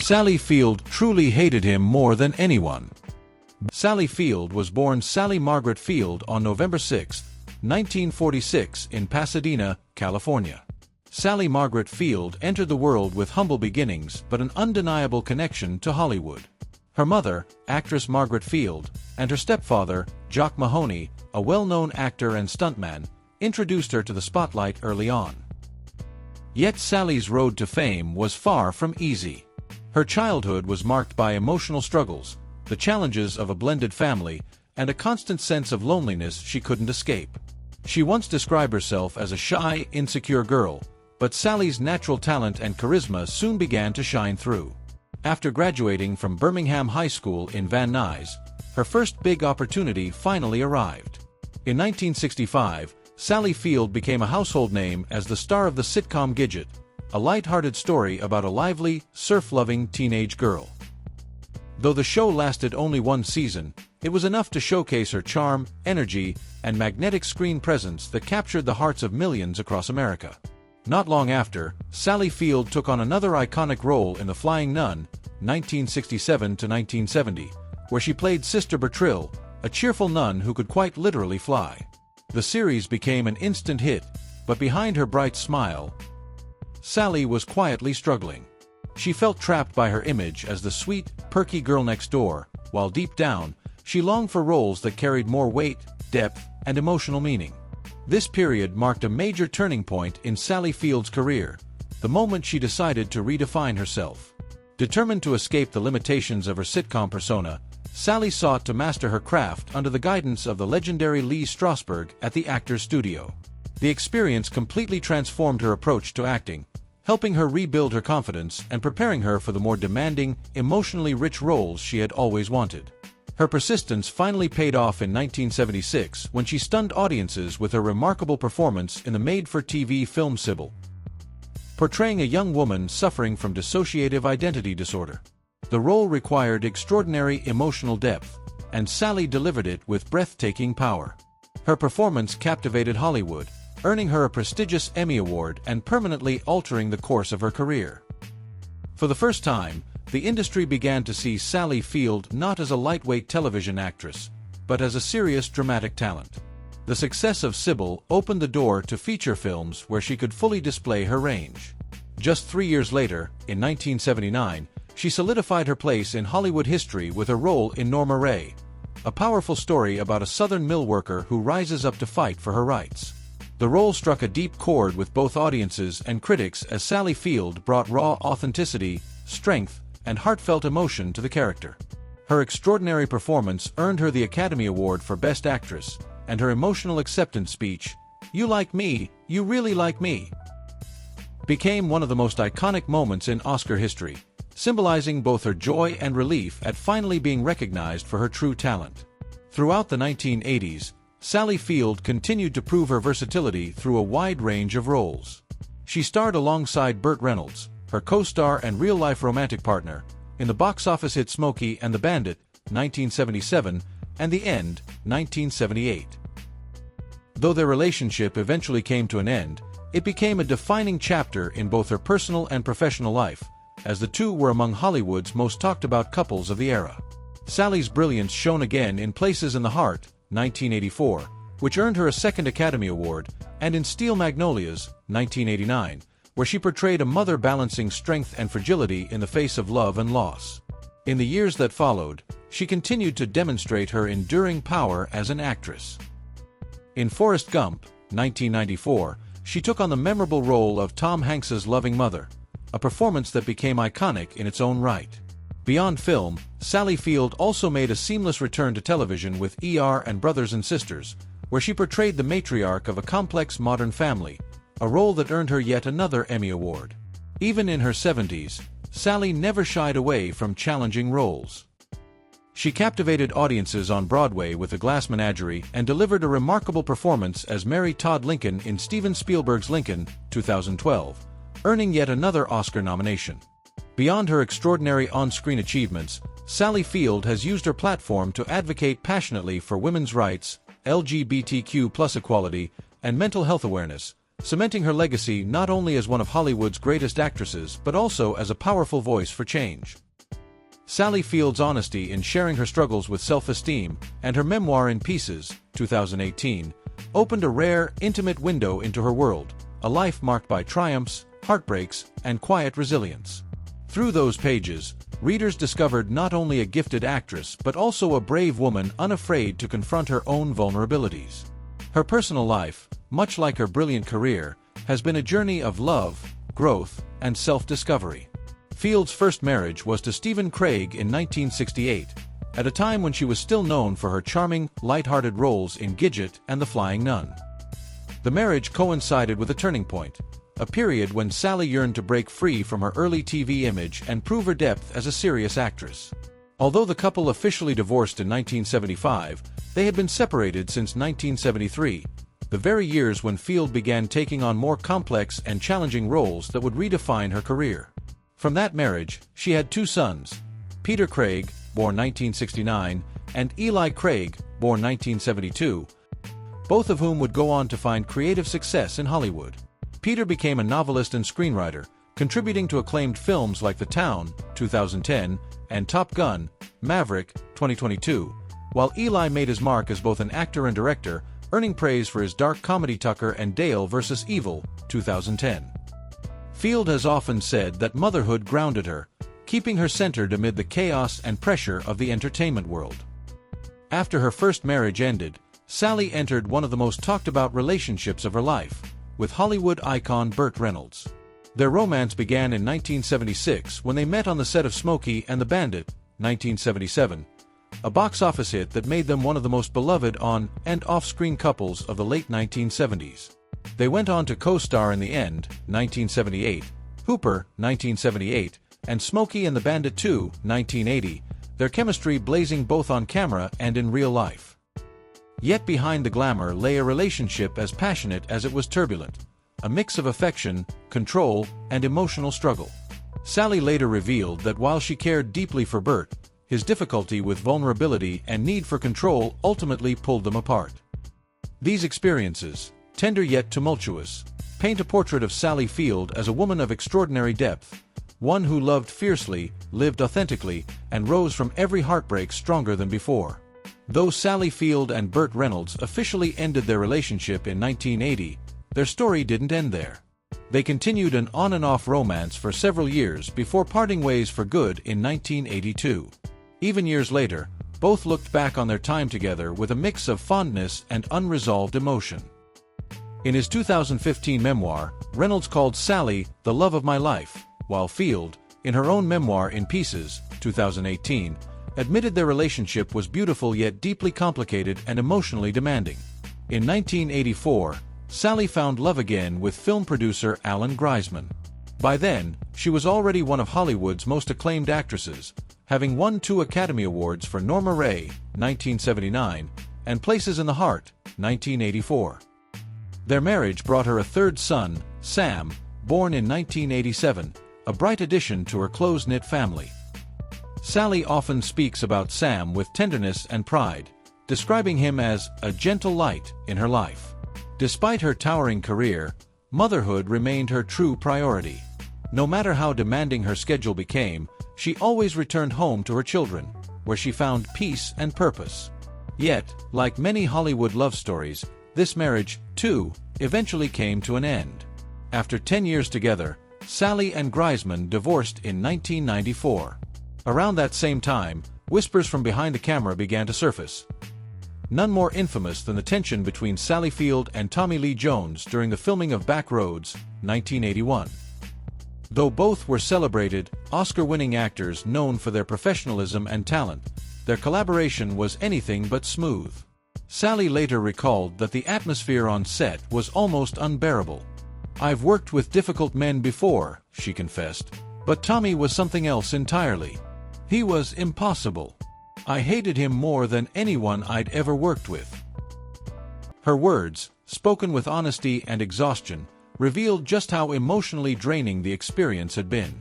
Sally Field truly hated him more than anyone. Sally Field was born Sally Margaret Field on November 6, 1946 in Pasadena, California. Sally Margaret Field entered the world with humble beginnings but an undeniable connection to Hollywood. Her mother, actress Margaret Field, and her stepfather, Jock Mahoney, a well-known actor and stuntman, introduced her to the spotlight early on. Yet Sally's road to fame was far from easy. Her childhood was marked by emotional struggles, the challenges of a blended family, and a constant sense of loneliness she couldn't escape. She once described herself as a shy, insecure girl, but Sally's natural talent and charisma soon began to shine through. After graduating from Birmingham High School in Van Nuys, her first big opportunity finally arrived. In 1965, Sally Field became a household name as the star of the sitcom Gidget, a light-hearted story about a lively, surf-loving teenage girl. Though the show lasted only one season, it was enough to showcase her charm, energy, and magnetic screen presence that captured the hearts of millions across America. Not long after, Sally Field took on another iconic role in The Flying Nun, 1967 to 1970, where she played Sister Bertrille, a cheerful nun who could quite literally fly. The series became an instant hit, but behind her bright smile, Sally was quietly struggling. She felt trapped by her image as the sweet, perky girl next door, while deep down, she longed for roles that carried more weight, depth, and emotional meaning. This period marked a major turning point in Sally Field's career, the moment she decided to redefine herself. Determined to escape the limitations of her sitcom persona, Sally sought to master her craft under the guidance of the legendary Lee Strasberg at the Actors Studio. The experience completely transformed her approach to acting, helping her rebuild her confidence and preparing her for the more demanding, emotionally rich roles she had always wanted. Her persistence finally paid off in 1976 when she stunned audiences with her remarkable performance in the made-for-TV film Sybil, portraying a young woman suffering from dissociative identity disorder. The role required extraordinary emotional depth, and Sally delivered it with breathtaking power. Her performance captivated Hollywood, earning her a prestigious Emmy Award and permanently altering the course of her career. For the first time, the industry began to see Sally Field not as a lightweight television actress, but as a serious dramatic talent. The success of Sybil opened the door to feature films where she could fully display her range. Just 3 years later, in 1979, she solidified her place in Hollywood history with a role in Norma Ray, a powerful story about a Southern mill worker who rises up to fight for her rights. The role struck a deep chord with both audiences and critics as Sally Field brought raw authenticity, strength, and heartfelt emotion to the character. Her extraordinary performance earned her the Academy Award for Best Actress, and her emotional acceptance speech, "You like me, you really like me," became one of the most iconic moments in Oscar history, symbolizing both her joy and relief at finally being recognized for her true talent. Throughout the 1980s, Sally Field continued to prove her versatility through a wide range of roles. She starred alongside Burt Reynolds, her co-star and real-life romantic partner, in the box office hit Smokey and the Bandit, 1977, and The End, 1978. Though their relationship eventually came to an end, it became a defining chapter in both her personal and professional life, as the two were among Hollywood's most talked-about couples of the era. Sally's brilliance shone again in Places in the Heart, 1984, which earned her a second Academy Award, and in Steel Magnolias, 1989, where she portrayed a mother balancing strength and fragility in the face of love and loss. In the years that followed, she continued to demonstrate her enduring power as an actress. In Forrest Gump, 1994, she took on the memorable role of Tom Hanks's loving mother, a performance that became iconic in its own right. Beyond film, Sally Field also made a seamless return to television with ER and Brothers and Sisters, where she portrayed the matriarch of a complex modern family, a role that earned her yet another Emmy Award. Even in her 70s, Sally never shied away from challenging roles. She captivated audiences on Broadway with The Glass Menagerie and delivered a remarkable performance as Mary Todd Lincoln in Steven Spielberg's Lincoln, 2012, earning yet another Oscar nomination. Beyond her extraordinary on-screen achievements, Sally Field has used her platform to advocate passionately for women's rights, LGBTQ+ equality, and mental health awareness, cementing her legacy not only as one of Hollywood's greatest actresses but also as a powerful voice for change. Sally Field's honesty in sharing her struggles with self-esteem and her memoir In Pieces, 2018, opened a rare, intimate window into her world, a life marked by triumphs, heartbreaks, and quiet resilience. Through those pages, readers discovered not only a gifted actress but also a brave woman unafraid to confront her own vulnerabilities. Her personal life, much like her brilliant career, has been a journey of love, growth, and self-discovery. Field's first marriage was to Stephen Craig in 1968, at a time when she was still known for her charming, light-hearted roles in Gidget and The Flying Nun. The marriage coincided with a turning point, a period when Sally yearned to break free from her early TV image and prove her depth as a serious actress. Although the couple officially divorced in 1975, they had been separated since 1973, the very years when Field began taking on more complex and challenging roles that would redefine her career. From that marriage, she had two sons, Peter Craig, born 1969, and Eli Craig, born 1972, both of whom would go on to find creative success in Hollywood. Peter became a novelist and screenwriter, contributing to acclaimed films like The Town, 2010, and Top Gun, Maverick, 2022, while Eli made his mark as both an actor and director, earning praise for his dark comedy Tucker and Dale vs. Evil, 2010. Field has often said that motherhood grounded her, keeping her centered amid the chaos and pressure of the entertainment world. After her first marriage ended, Sally entered one of the most talked-about relationships of her life, with Hollywood icon Burt Reynolds. Their romance began in 1976 when they met on the set of Smokey and the Bandit, 1977, a box office hit that made them one of the most beloved on- and off-screen couples of the late 1970s. They went on to co-star in The End, 1978, Hooper, 1978, and Smokey and the Bandit 2, 1980, their chemistry blazing both on camera and in real life. Yet behind the glamour lay a relationship as passionate as it was turbulent, a mix of affection, control, and emotional struggle. Sally later revealed that while she cared deeply for Burt, his difficulty with vulnerability and need for control ultimately pulled them apart. These experiences, tender yet tumultuous, paint a portrait of Sally Field as a woman of extraordinary depth, one who loved fiercely, lived authentically, and rose from every heartbreak stronger than before. Though Sally Field and Burt Reynolds officially ended their relationship in 1980, their story didn't end there. They continued an on-and-off romance for several years before parting ways for good in 1982. Even years later, both looked back on their time together with a mix of fondness and unresolved emotion. In his 2015 memoir, Reynolds called Sally the love of my life, while Field, in her own memoir In Pieces, 2018, admitted their relationship was beautiful yet deeply complicated and emotionally demanding. In 1984, Sally found love again with film producer Alan Greisman. By then, she was already one of Hollywood's most acclaimed actresses, having won 2 Academy Awards for Norma Rae, 1979, and Places in the Heart, 1984. Their marriage brought her a third son, Sam, born in 1987, a bright addition to her close-knit family. Sally often speaks about Sam with tenderness and pride, describing him as a gentle light in her life. Despite her towering career, motherhood remained her true priority. No matter how demanding her schedule became, she always returned home to her children, where she found peace and purpose. Yet, like many Hollywood love stories, this marriage, too, eventually came to an end. After 10 years together, Sally and Greisman divorced in 1994. Around that same time, whispers from behind the camera began to surface. None more infamous than the tension between Sally Field and Tommy Lee Jones during the filming of Back Roads, 1981. Though both were celebrated, Oscar-winning actors known for their professionalism and talent, their collaboration was anything but smooth. Sally later recalled that the atmosphere on set was almost unbearable. "I've worked with difficult men before," she confessed, "but Tommy was something else entirely. He was impossible. I hated him more than anyone I'd ever worked with." Her words, spoken with honesty and exhaustion, revealed just how emotionally draining the experience had been.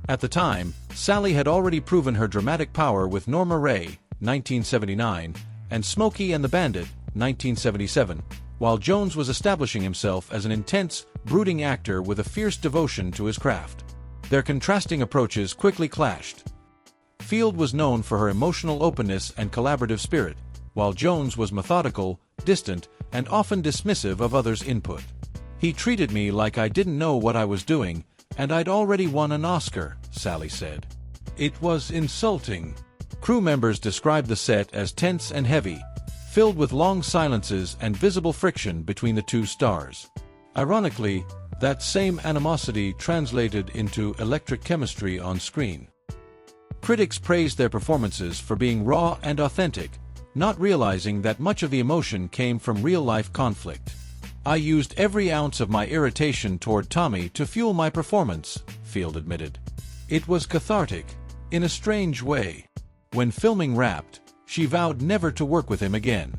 At the time, Sally had already proven her dramatic power with Norma Rae, 1979, and Smokey and the Bandit, 1977, while Jones was establishing himself as an intense, brooding actor with a fierce devotion to his craft. Their contrasting approaches quickly clashed. Field was known for her emotional openness and collaborative spirit, while Jones was methodical, distant, and often dismissive of others' input. "He treated me like I didn't know what I was doing, and I'd already won an Oscar," Sally said. "It was insulting." Crew members described the set as tense and heavy, filled with long silences and visible friction between the two stars. Ironically, that same animosity translated into electric chemistry on screen. Critics praised their performances for being raw and authentic, not realizing that much of the emotion came from real-life conflict. "I used every ounce of my irritation toward Tommy to fuel my performance," Field admitted. "It was cathartic, in a strange way." When filming wrapped, she vowed never to work with him again.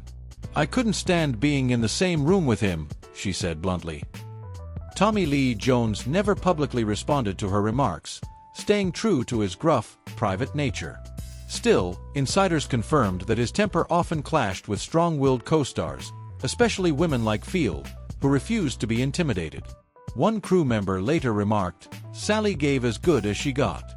"I couldn't stand being in the same room with him," she said bluntly. Tommy Lee Jones never publicly responded to her remarks, staying true to his gruff, private nature. Still, insiders confirmed that his temper often clashed with strong-willed co-stars, especially women like Field, who refused to be intimidated. One crew member later remarked, "Sally gave as good as she got."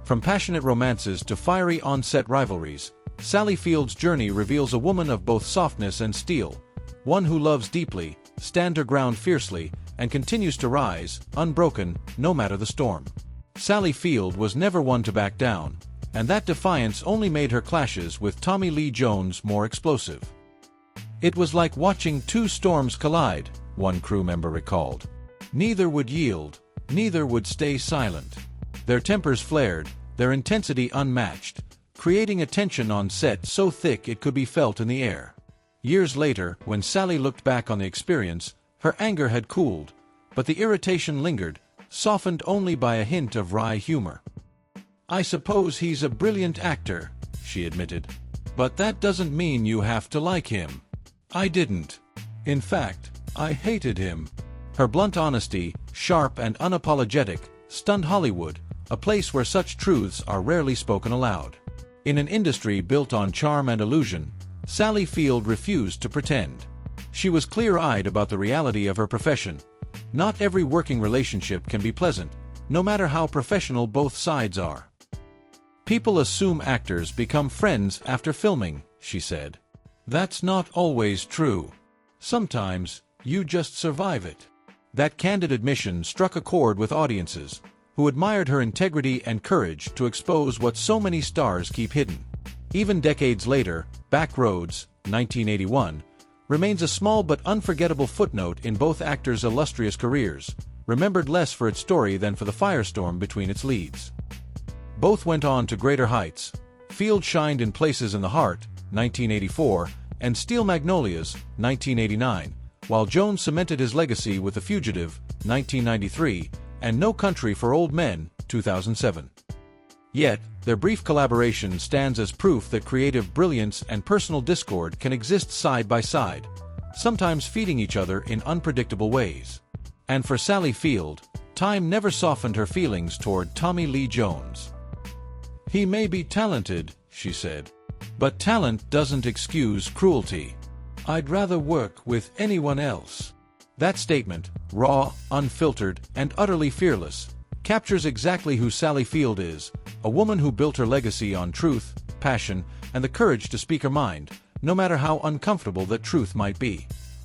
From passionate romances to fiery on-set rivalries, Sally Field's journey reveals a woman of both softness and steel, one who loves deeply, stands her ground fiercely, and continues to rise, unbroken, no matter the storm. Sally Field was never one to back down, and that defiance only made her clashes with Tommy Lee Jones more explosive. "It was like watching two storms collide," one crew member recalled. "Neither would yield, neither would stay silent. Their tempers flared, their intensity unmatched, creating a tension on set so thick it could be felt in the air." Years later, when Sally looked back on the experience, her anger had cooled, but the irritation lingered, softened only by a hint of wry humor. "I suppose he's a brilliant actor," she admitted. "But that doesn't mean you have to like him. I didn't. In fact, I hated him." Her blunt honesty, sharp and unapologetic, stunned Hollywood, a place where such truths are rarely spoken aloud. In an industry built on charm and illusion, Sally Field refused to pretend. She was clear-eyed about the reality of her profession. Not every working relationship can be pleasant, no matter how professional both sides are. "People assume actors become friends after filming," she said. "That's not always true. Sometimes, you just survive it." That candid admission struck a chord with audiences, who admired her integrity and courage to expose what so many stars keep hidden. Even decades later, Back Roads, 1981, remains a small but unforgettable footnote in both actors' illustrious careers, remembered less for its story than for the firestorm between its leads. Both went on to greater heights. Field shined in Places in the Heart, 1984, and Steel Magnolias, 1989, while Jones cemented his legacy with The Fugitive, 1993, and No Country for Old Men, 2007. Yet, their brief collaboration stands as proof that creative brilliance and personal discord can exist side by side, sometimes feeding each other in unpredictable ways. And for Sally Field, time never softened her feelings toward Tommy Lee Jones. "He may be talented," she said, "but talent doesn't excuse cruelty. I'd rather work with anyone else." That statement, raw, unfiltered, and utterly fearless, captures exactly who Sally Field is, a woman who built her legacy on truth, passion, and the courage to speak her mind, no matter how uncomfortable that truth might be.